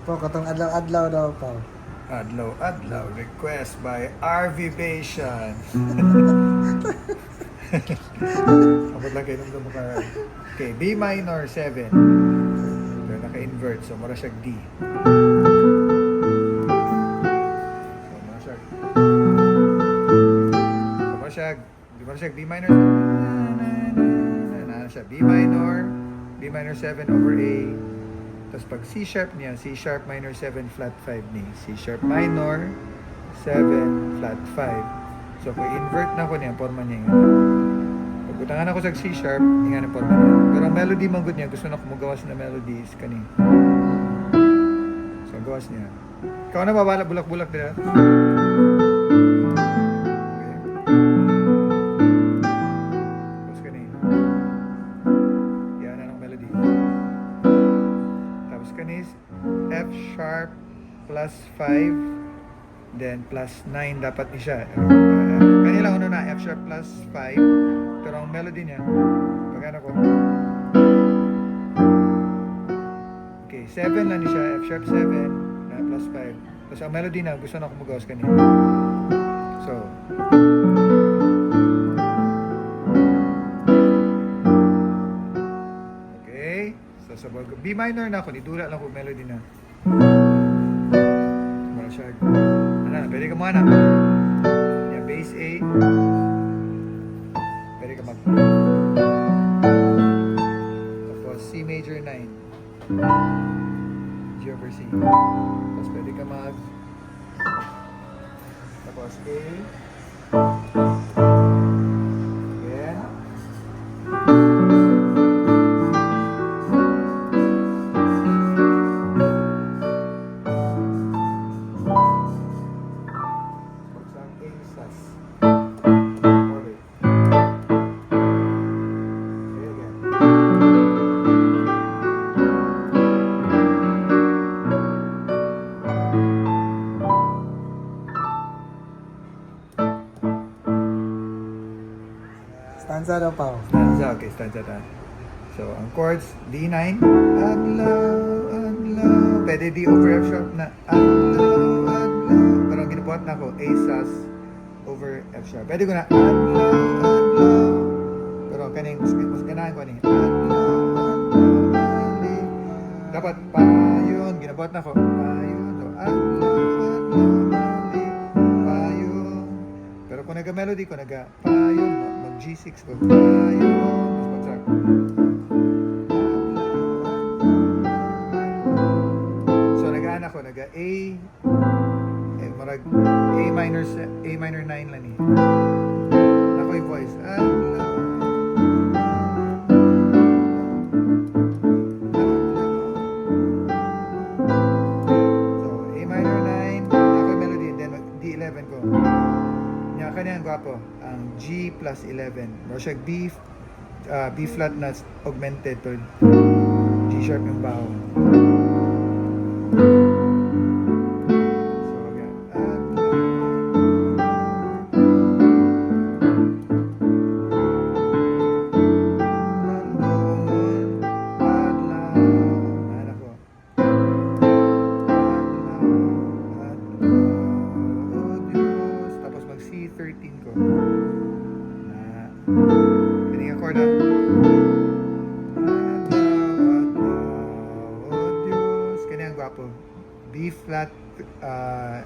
Po, katong adlaw-adlaw daw po. Adlaw, request by RV Patient. Abot lang kayo nung ka. Okay, B minor 7. Pero naka-invert, so mara siya D. So mara siya. So mara siya B minor 7. Na siya B minor 7 over A. Tapos pag C sharp niya, C sharp minor 7 flat 5 ni. C sharp minor 7 flat 5. So kung invert na ko niya, forma niya yung pag utangan ako sa C sharp, yung nga forma niya. Pero ang melody man good niya, gusto na ko magawas na melody is kani. So gawas niya. Ikaw na babala bulak-bulak nila. Okay. Tapos kani. Yan na ng melody. Tapos kanis F sharp plus 5 then plus 9 dapat ni siya. Kanila uno na F sharp plus 5 pero ang melody niya pagano ko okay 7 lang ni siya F sharp 7 na plus 5 tapos ang melody na gusto na ko magawas kanina so okay so sa B minor na ako nidula lang ko melody na mara siya ano na pwede ka mo na yan bass A pwede ka mag tapos C major 9 G over C tapos pwede ka mag tapos A again Stanza daw po. stanza, okay, stanza ta. So, ang chords, D9, adlaw, pwede D over F sharp na, adlaw, pero ang ginubuhat na ako, A sus over F sharp. Pwede ko na, adlaw, pero kaning, mas ganahan ko ni, dapat, payon, ginubuhat na ako, payon, so, payon, pero kung naga-melody ko, payon, G6 ko. Ayun. Mas bagsak. So nag-aan ako, nag-A marag A minor 9 lang eh. Ako yung voice. So A minor 9, ako yung melody, then D11 ko. Nya kanyan gwapo ang G plus 11 or siya B flat na augmented to G sharp yung baho so again tapos mag C13 ko Pining accord ah. Diyos. Kanya ang gwapo. B flat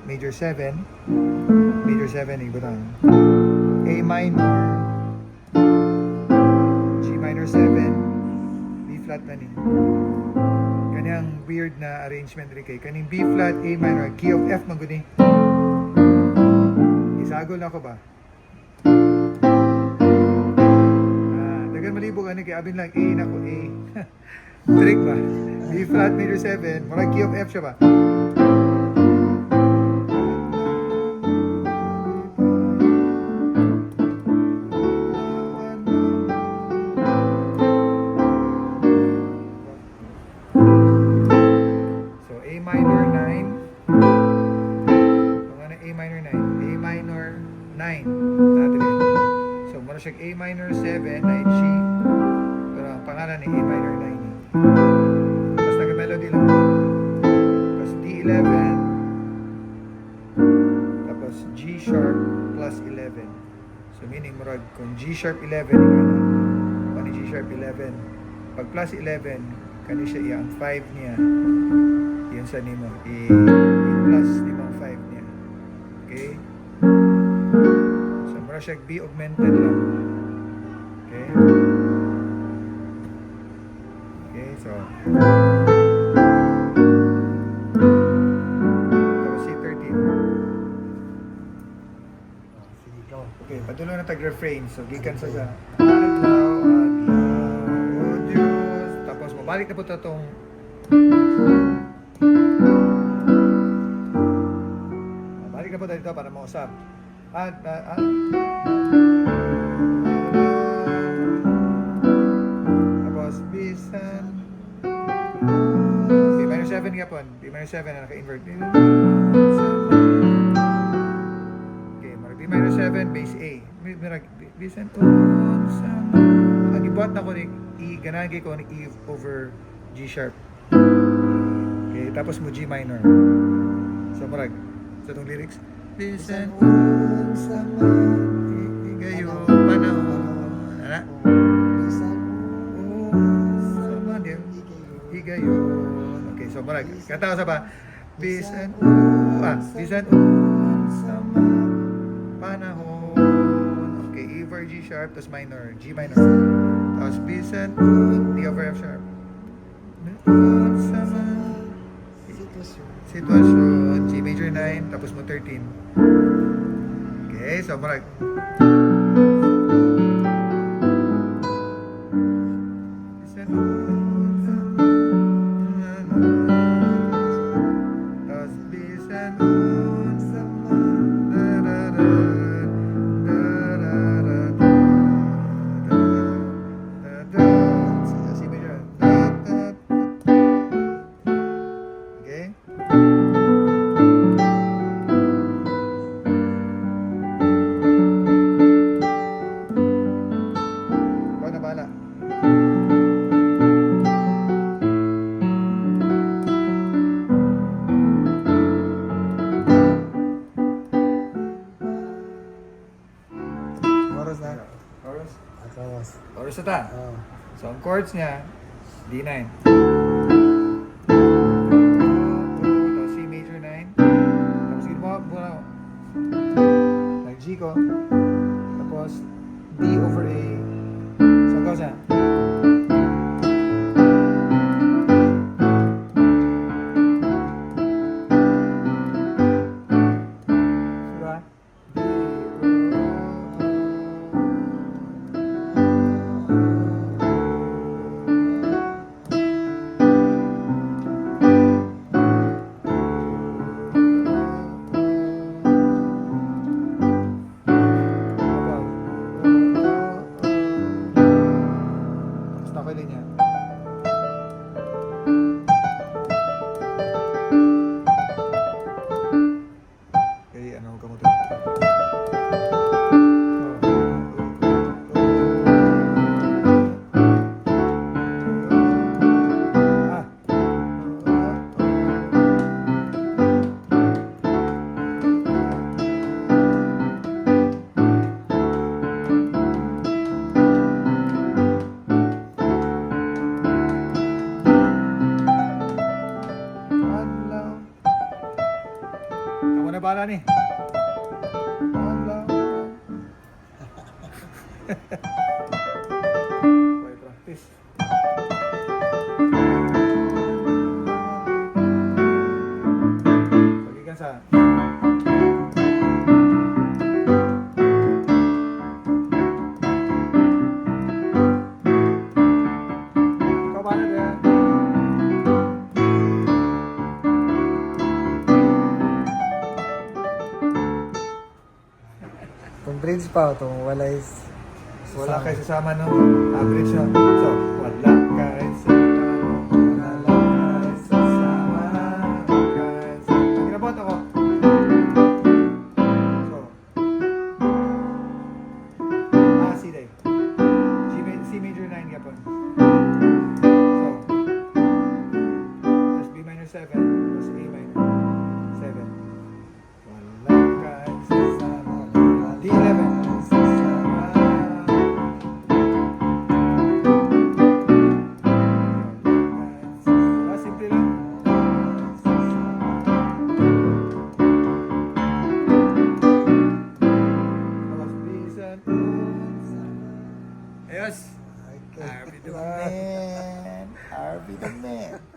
major 7. Major 7 ibutang. A minor. G minor 7. B flat na ni. Kanyang weird na arrangement rin kay. Kaning B flat, A minor. Key of F maguni. Isagol na ako ba? Malibog ano kay abin lang A na ko A. Trick ba? B flat major 7, murag key of F siya ba? So A minor 9. Kung ano A minor 9? A minor 9. Natin eh. So mura siya A minor 7 na G. Pero ang pangalan ni A minor 9. Tapos nag-melody lang. Tapos G sharp plus 11. So meaning murag kung G sharp 11 ano ni G sharp 11 pag plus 11 kani siya iya ang 5 niya yun sa nimo i-plus nimo ang 5 niya. Okay? So mura siya B augmented lang. Okay? Okay, so tapos C13. Sige, go. Okay, padulo na tag-refrain. So, gikan sa adlaw, o Diyos. Tapos, mabalik na po ito itong mabalik na po dito para mausap. Tapos, bisan B minor 7 nga po. B minor 7 na naka-invert. B minor 7, base A. Bisan sama. Ang ibuhat na ko ni E, ganagi ko ni E over G sharp. Okay, tapos mo G minor. So, marag. Sa itong lyrics. Bisan sama. Igayo, panahon. Ano? Bisan sama din. Igayo. Okay, so marag. Katawa sa pa. Bisan sama. Panahon. Okay, E over G sharp, tapos minor, G minor. Tapos bisan, D over F sharp. Sama. Sitwasyon, G major 9, tapos mo 13. Okay, so marag. Bisan, tapos bisan, Oras na. Chorus. Oras. Chorus na ta. Oh. So, ang chords niya, D9. Tapos C major 9. Tapos ginawa muna ako. Nag-G ko. Tapos D over A. So, go siya. Diba? D din niya. Okay, ano ka mo ito? Kamu na bala ni. Boy, practice. Pagikan sa. Ikaw ba na din? Kung bridge pa, itong walay. Wala kayo sasama no? Average na. So, wala kayo sasama. Wala kayo sasama. Ang ginabot ako. So, C day. C major 9 ka po. So, tapos B minor 7, tapos A minor 7. Wala kayo sasama. simple lang. Awas bisan. Ayos. Okay. Arby the man. Arby the man.